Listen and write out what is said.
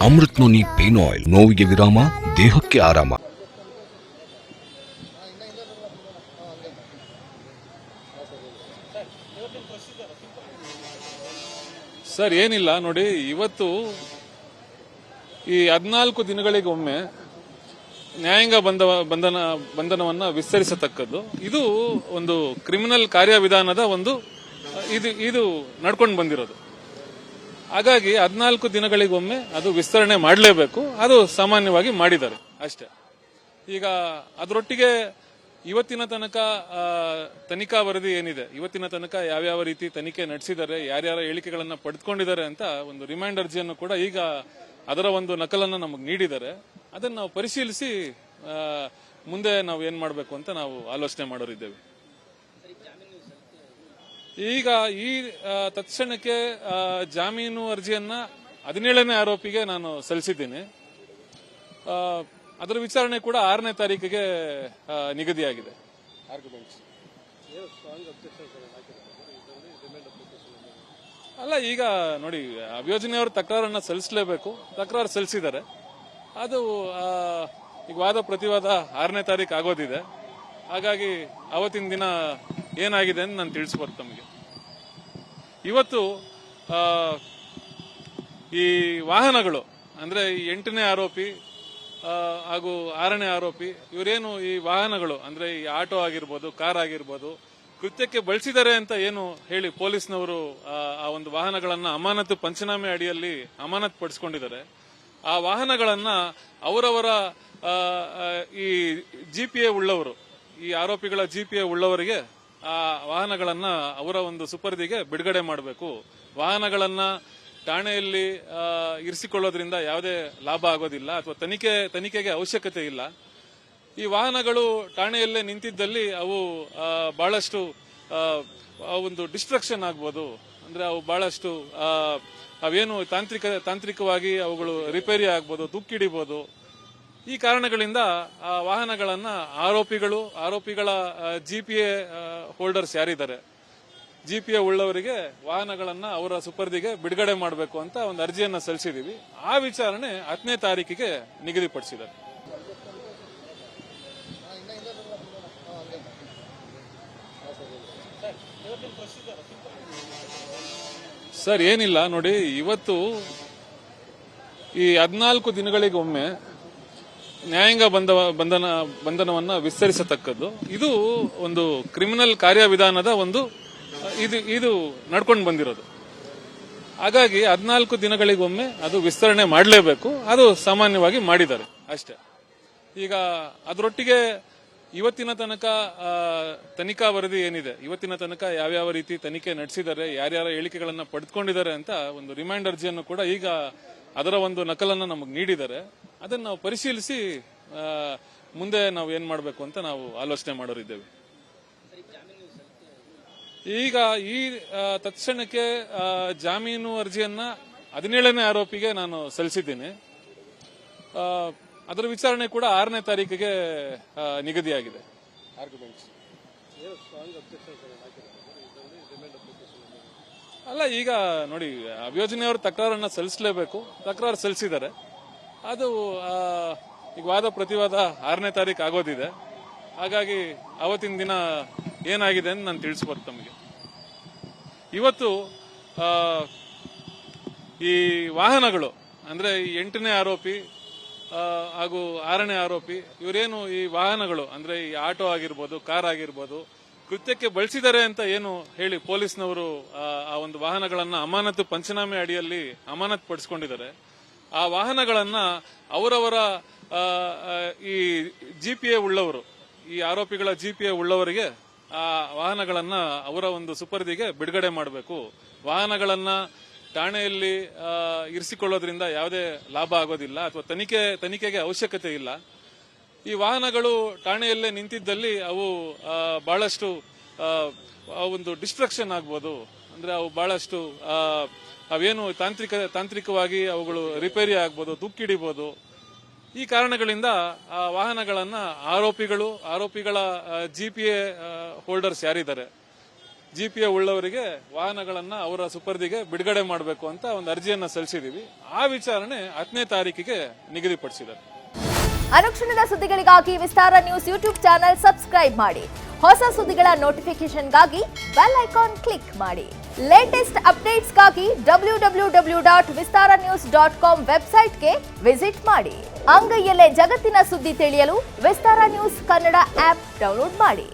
Amrit noni pain oil, ನೋವಿಗೆ ವಿರಾಮ, ದೇಹಕ್ಕೆ ಆರಾಮ. ಸರ್ ಏನಿಲ್ಲ ನೋಡಿ, ಇವತ್ತು ಈ 14 ದಿನಗಳಿಗೊಮ್ಮೆ ನ್ಯಾಯಾಂಗ ಬಂಧನವನ್ನ ವಿಸ್ತರಿಸತಕ್ಕದ್ದು. ಇದು ಒಂದು ಕ್ರಿಮಿನಲ್ ಕಾರ್ಯವಿಧಾನದ ಒಂದು ಇದು ನಡ್ಕೊಂಡು ಬಂದಿರೋದು. ಹಾಗಾಗಿ 14 ದಿನಗಳಿಗೊಮ್ಮೆ ಅದು ವಿಸ್ತರಣೆ ಮಾಡಲೇಬೇಕು. ಅದು ಸಾಮಾನ್ಯವಾಗಿ ಮಾಡಿದ್ದಾರೆ ಅಷ್ಟೇ. ಈಗ ಅದರೊಟ್ಟಿಗೆ ಇವತ್ತಿನ ತನಕ ತನಿಖಾ ವರದಿ ಏನಿದೆ, ಇವತ್ತಿನ ತನಕ ಯಾವ್ಯಾವ ರೀತಿ ತನಿಖೆ ನಡೆಸಿದ್ದಾರೆ, ಯಾರ್ಯಾರ ಹೇಳಿಕೆಗಳನ್ನ ಪಡೆದುಕೊಂಡಿದ್ದಾರೆ ಅಂತ ಒಂದು ರಿಮೈಂಡ್ ಅರ್ಜಿಯನ್ನು ಕೂಡ ಈಗ ಅದರ ಒಂದು ನಕಲನ್ನು ನಮಗೆ ನೀಡಿದ್ದಾರೆ. ಅದನ್ನು ನಾವು ಪರಿಶೀಲಿಸಿ ಮುಂದೆ ನಾವು ಏನ್ ಮಾಡಬೇಕು ಅಂತ ನಾವು ಆಲೋಚನೆ ಮಾಡೋರಿದ್ದೇವೆ. ಈಗ ಈ ತತ್ಕ್ಷಣಕ್ಕೆ ಜಾಮೀನು ಅರ್ಜಿಯನ್ನ 17ನೇ ಆರೋಪಿಗೆ ನಾನು ಸಲ್ಲಿಸಿದ್ದೀನಿ. ಅದರ ವಿಚಾರಣೆ ಕೂಡ 6ನೇ ತಾರೀಕಿಗೆ ನಿಗದಿಯಾಗಿದೆ. ಅಲ್ಲ, ಈಗ ನೋಡಿ, ಅಭಿಯೋಜನೆಯವರು ತಕರಾರನ್ನ ಸಲ್ಲಿಸಲೇಬೇಕು. ತಕರಾರು ಸಲ್ಲಿಸಿದ್ದಾರೆ. ಅದು ಈಗ ವಾದ ಪ್ರತಿವಾದ 6ನೇ ತಾರೀಕು ಆಗೋದಿದೆ. ಹಾಗಾಗಿ ಅವತ್ತಿನ ದಿನ ಏನಾಗಿದೆ ಅಂತ ನಾನು ತಿಳಿಸ್ಬೋದು ತಮಗೆ. ಇವತ್ತು ಈ ವಾಹನಗಳು ಅಂದ್ರೆ ಈ 8ನೇ ಆರೋಪಿ ಹಾಗೂ 6ನೇ ಆರೋಪಿ ಇವರೇನು ಈ ವಾಹನಗಳು ಅಂದ್ರೆ ಈ ಆಟೋ ಆಗಿರ್ಬೋದು, ಕಾರ್ ಆಗಿರ್ಬೋದು, ಕೃತ್ಯಕ್ಕೆ ಬಳಸಿದ್ದಾರೆ ಅಂತ ಏನು ಹೇಳಿ ಪೊಲೀಸ್ನವರು ಆ ಒಂದು ವಾಹನಗಳನ್ನ ಅಮಾನತು ಪಂಚನಾಮೆ ಅಡಿಯಲ್ಲಿ ಅಮಾನತು ಪಡಿಸಿಕೊಂಡಿದ್ದಾರೆ. ಆ ವಾಹನಗಳನ್ನ ಅವರವರ ಈ ಜಿಪಿಎ ಉಳ್ಳವರು, ಈ ಆರೋಪಿಗಳ ಜಿಪಿಎ ಉಳ್ಳವರಿಗೆ ಆ ವಾಹನಗಳನ್ನ ಅವರ ಒಂದು ಸುಪರ್ದಿಗೆ ಬಿಡುಗಡೆ ಮಾಡಬೇಕು. ವಾಹನಗಳನ್ನ ಠಾಣೆಯಲ್ಲಿ ಇರಿಸಿಕೊಳ್ಳೋದ್ರಿಂದ ಯಾವುದೇ ಲಾಭ ಆಗೋದಿಲ್ಲ ಅಥವಾ ತನಿಖೆಗೆ ಅವಶ್ಯಕತೆ ಇಲ್ಲ. ಈ ವಾಹನಗಳು ಠಾಣೆಯಲ್ಲೇ ನಿಂತಿದ್ದಲ್ಲಿ ಅವು ಬಹಳಷ್ಟು ಒಂದು ಡಿಸ್ಟ್ರಕ್ಷನ್ ಆಗ್ಬೋದು. ಅಂದ್ರೆ ಅವು ಬಹಳಷ್ಟು ಅವೇನು ತಾಂತ್ರಿಕವಾಗಿ ಅವುಗಳು ರಿಪೇರಿ ಆಗ್ಬೋದು, ತುಕ್ಕಿಡಿಬಹುದು. ಈ ಕಾರಣಗಳಿಂದ ಆ ವಾಹನಗಳನ್ನ ಆರೋಪಿಗಳ ಜಿಪಿಎ ಹೋಲ್ಡರ್ಸ್ ಯಾರಿದ್ದಾರೆ, ಜಿಪಿಎ ಉಳ್ಳವರಿಗೆ ವಾಹನಗಳನ್ನ ಅವರ ಸುಪರ್ದಿಗೆ ಬಿಡುಗಡೆ ಮಾಡಬೇಕು ಅಂತ ಒಂದು ಅರ್ಜಿಯನ್ನ ಸಲ್ಲಿಸಿದೀವಿ. ಆ ವಿಚಾರಣೆ 10ನೇ ತಾರೀಕಿಗೆ ನಿಗದಿಪಡಿಸಿದ್ದಾರೆ. ಸರ್ ಏನಿಲ್ಲ ನೋಡಿ, ಇವತ್ತು ಈ 14 ದಿನಗಳಿಗೊಮ್ಮೆ ನ್ಯಾಯಾಂಗ ಬಂಧನವನ್ನ ವಿಸ್ತರಿಸತಕ್ಕದ್ದು. ಇದು ಒಂದು ಕ್ರಿಮಿನಲ್ ಕಾರ್ಯವಿಧಾನದ ಒಂದು ಇದು ನಡ್ಕೊಂಡು ಬಂದಿರೋದು. ಹಾಗಾಗಿ 14 ದಿನಗಳಿಗೊಮ್ಮೆ ಅದು ವಿಸ್ತರಣೆ ಮಾಡಲೇಬೇಕು. ಅದು ಸಾಮಾನ್ಯವಾಗಿ ಮಾಡಿದ್ದಾರೆ ಅಷ್ಟೇ. ಈಗ ಅದರೊಟ್ಟಿಗೆ ಇವತ್ತಿನ ತನಕ ತನಿಖಾ ವರದಿ ಏನಿದೆ, ಇವತ್ತಿನ ತನಕ ಯಾವ್ಯಾವ ರೀತಿ ತನಿಖೆ ನಡೆಸಿದ್ದಾರೆ, ಯಾರ್ಯಾರ ಹೇಳಿಕೆಗಳನ್ನ ಪಡೆದುಕೊಂಡಿದ್ದಾರೆ ಅಂತ ಒಂದು ರಿಮೈಂಡ್ ಅರ್ಜಿಯನ್ನು ಕೂಡ ಈಗ ಅದರ ಒಂದು ನಕಲನ್ನು ನಮಗೆ ನೀಡಿದ್ದಾರೆ. ಅದನ್ನು ನಾವು ಪರಿಶೀಲಿಸಿ ಮುಂದೆ ನಾವು ಏನ್ ಮಾಡಬೇಕು ಅಂತ ನಾವು ಆಲೋಚನೆ ಮಾಡೋರಿದ್ದೇವೆ. ಈಗ ಈ ತತ್ಕ್ಷಣಕ್ಕೆ ಜಾಮೀನು ಅರ್ಜಿಯನ್ನ 17ನೇ ಆರೋಪಿಗೆ ನಾನು ಸಲ್ಲಿಸಿದ್ದೀನಿ. ಅದರ ವಿಚಾರಣೆ ಕೂಡ 6ನೇ ತಾರೀಕಿಗೆ ನಿಗದಿಯಾಗಿದೆ. ಅಲ್ಲ, ಈಗ ನೋಡಿ, ಅಭಿಯೋಜನೆಯವರು ತಕರಾರನ್ನ ಸಲ್ಲಿಸಲೇಬೇಕು. ತಕರಾರು ಸಲ್ಲಿಸಿದ್ದಾರೆ. ಅದು ಈಗ ವಾದ ಪ್ರತಿವಾದ 6ನೇ ತಾರೀಕು ಆಗೋದಿದೆ. ಹಾಗಾಗಿ ಅವತ್ತಿನ ದಿನ ಏನಾಗಿದೆ ಅಂತ ನಾನು ತಿಳಿಸ್ಬೋದು ತಮಗೆ. ಇವತ್ತು ಈ ವಾಹನಗಳು ಅಂದ್ರೆ ಈ 8ನೇ ಆರೋಪಿ ಹಾಗೂ 6ನೇ ಆರೋಪಿ ಇವರೇನು ಈ ವಾಹನಗಳು ಅಂದ್ರೆ ಈ ಆಟೋ ಆಗಿರ್ಬೋದು, ಕಾರ್ ಆಗಿರ್ಬೋದು, ಕೃತ್ಯಕ್ಕೆ ಬಳಸಿದ್ದಾರೆ ಅಂತ ಏನು ಹೇಳಿ ಪೊಲೀಸ್ನವರು ಆ ಒಂದು ವಾಹನಗಳನ್ನ ಅಮಾನತು ಪಂಚನಾಮೆ ಅಡಿಯಲ್ಲಿ ಅಮಾನತು ಪಡಿಸಿಕೊಂಡಿದ್ದಾರೆ. ಆ ವಾಹನಗಳನ್ನ ಅವರವರ ಈ ಜಿಪಿಎ ಉಳ್ಳವರು, ಈ ಆರೋಪಿಗಳ ಜಿಪಿಎ ಉಳ್ಳವರಿಗೆ ಆ ವಾಹನಗಳನ್ನ ಅವರ ಒಂದು ಸುಪರ್ದಿಗೆ ಬಿಡುಗಡೆ ಮಾಡಬೇಕು. ವಾಹನಗಳನ್ನ ಠಾಣೆಯಲ್ಲಿ ಇರಿಸಿಕೊಳ್ಳೋದ್ರಿಂದ ಯಾವುದೇ ಲಾಭ ಆಗೋದಿಲ್ಲ ಅಥವಾ ತನಿಖೆಗೆ ಅವಶ್ಯಕತೆ ಇಲ್ಲ. ಈ ವಾಹನಗಳು ಠಾಣೆಯಲ್ಲೇ ನಿಂತಿದ್ದಲ್ಲಿ ಅವು ಬಹಳಷ್ಟು ಒಂದು ಡಿಸ್ಟ್ರಕ್ಷನ್ ಆಗ್ಬೋದು. ಅಂದ್ರೆ ಅವು ಬಹಳಷ್ಟು ಅವೇನು ತಾಂತ್ರಿಕವಾಗಿ ಅವುಗಳು ರಿಪೇರಿ ಆಗ್ಬೋದು, ತುಕ್ಕಿಡಿಬಹುದು. ಈ ಕಾರಣಗಳಿಂದ ಆ ವಾಹನಗಳನ್ನ ಆರೋಪಿಗಳ ಜಿಪಿಎ ಹೋಲ್ಡರ್ಸ್ ಯಾರಿದ್ದಾರೆ, ಜಿಪಿಎ ಉಳ್ಳವರಿಗೆ ವಾಹನಗಳನ್ನ ಅವರ ಸುಪರ್ದಿಗೆ ಬಿಡುಗಡೆ ಮಾಡಬೇಕು ಅಂತ ಒಂದು ಅರ್ಜಿಯನ್ನ ಸಲ್ಲಿಸಿದೀವಿ. ಆ ವಿಚಾರಣೆ 10ನೇ ತಾರೀಕಿಗೆ ನಿಗದಿಪಡಿಸಿದ್ದಾರೆ. ಅನುಕ್ಷಣದ ಸುದ್ದಿಗಳಿಗಾಗಿ ವಿಸ್ತಾರ ನ್ಯೂಸ್ ಯೂಟ್ಯೂಬ್ ಚಾನೆಲ್ ಸಬ್ಸ್ಕ್ರೈಬ್ ಮಾಡಿ. ಹೊಸ ಸುದ್ದಿಗಳ ನೋಟಿಫಿಕೇಶನ್ಗಾಗಿ ಬೆಲ್ ಐಕಾನ್ ಕ್ಲಿಕ್ ಮಾಡಿ. ಲೇಟೆಸ್ಟ್ ಅಪ್ಡೇಟ್ಸ್ಗಾಗಿ www.vistaranews.com ವೆಬ್ಸೈಟ್ಗೆ ವಿಸಿಟ್ ಮಾಡಿ. ಅಂಗೈಯಲ್ಲೇ ಜಗತ್ತಿನ ಸುದ್ದಿ ತಿಳಿಯಲು ವಿಸ್ತಾರ ನ್ಯೂಸ್ ಕನ್ನಡ ಆಪ್ ಡೌನ್ಲೋಡ್ ಮಾಡಿ.